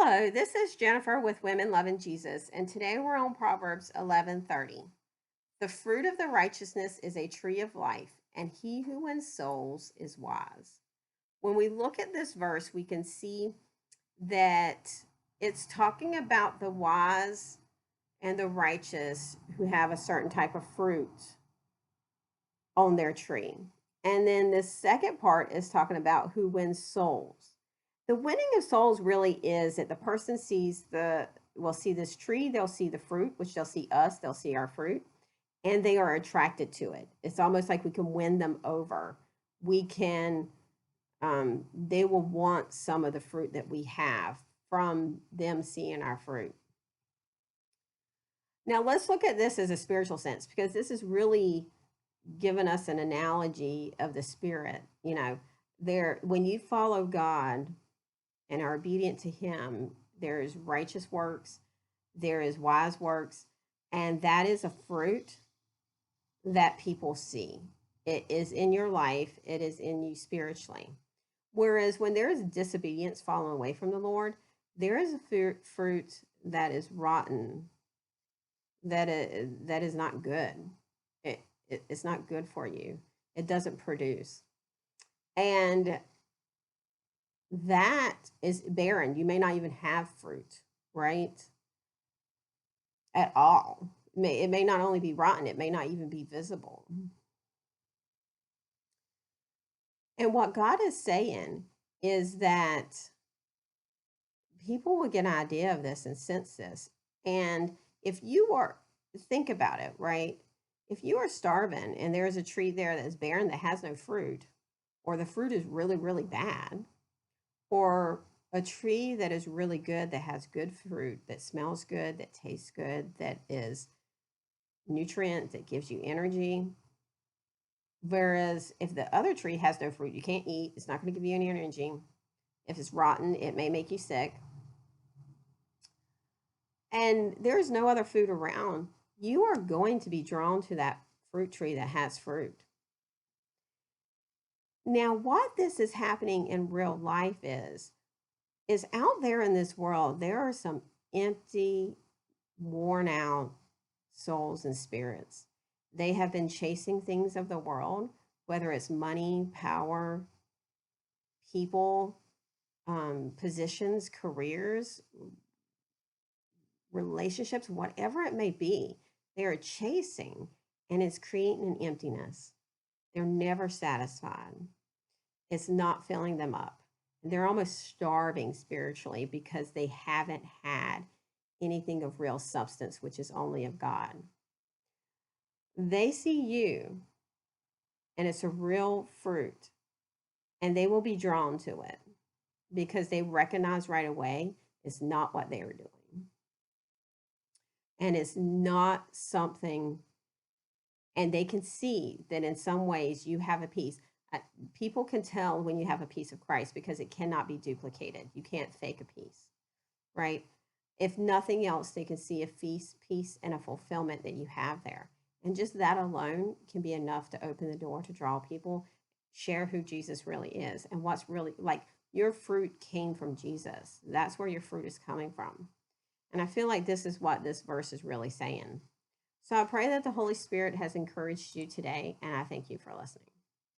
Hello, this is Jennifer with Women Loving Jesus, and today we're on Proverbs 11:30. The fruit of the righteousness is a tree of life, and he who wins souls is wise. When we look at this verse, we can see that it's talking about the wise and the righteous who have a certain type of fruit on their tree. And then the second part is talking about who wins souls. The winning of souls really is that the person will see this tree, they'll see the fruit, which they'll see us, they'll see our fruit, and they are attracted to it. It's almost like we can win them over. We can, they will want some of the fruit that we have from them seeing our fruit. Now let's look at this as a spiritual sense, because this is really given us an analogy of the spirit. When you follow God and are obedient to him, there is righteous works, there is wise works, and that is a fruit that people see. It is in your life, it is in you spiritually. Whereas when there is disobedience, falling away from the Lord, there is a fruit that is rotten, that is not good. It's not good for you. It doesn't produce. And that is barren. You may not even have fruit, right? At all. It may not only be rotten, it may not even be visible. And what God is saying is that people will get an idea of this and sense this. And if you are, think about it, right? If you are starving and there's a tree there that's barren that has no fruit, or the fruit is really, really bad, or a tree that is really good, that has good fruit, that smells good, that tastes good, that is nutrient, that gives you energy. Whereas if the other tree has no fruit, you can't eat, it's not going to give you any energy. If it's rotten, it may make you sick. And there's no other food around, you are going to be drawn to that fruit tree that has fruit. Now, what this is happening in real life is out there in this world, there are some empty, worn out souls and spirits. They have been chasing things of the world, whether it's money, power, people, positions, careers, relationships, whatever it may be. They are chasing, and it's creating an emptiness. They're never satisfied. It's not filling them up. They're almost starving spiritually because they haven't had anything of real substance, which is only of God. They see you, and it's a real fruit, and they will be drawn to it because they recognize right away it's not what they are doing. And it's not something, and they can see that in some ways you have a piece. People can tell when you have a piece of Christ because it cannot be duplicated. You can't fake a piece, right? If nothing else, they can see a peace and a fulfillment that you have there. And just that alone can be enough to open the door to draw people, share who Jesus really is, and what's really like your fruit came from Jesus. That's where your fruit is coming from. And I feel like this is what this verse is really saying. So I pray that the Holy Spirit has encouraged you today, and I thank you for listening.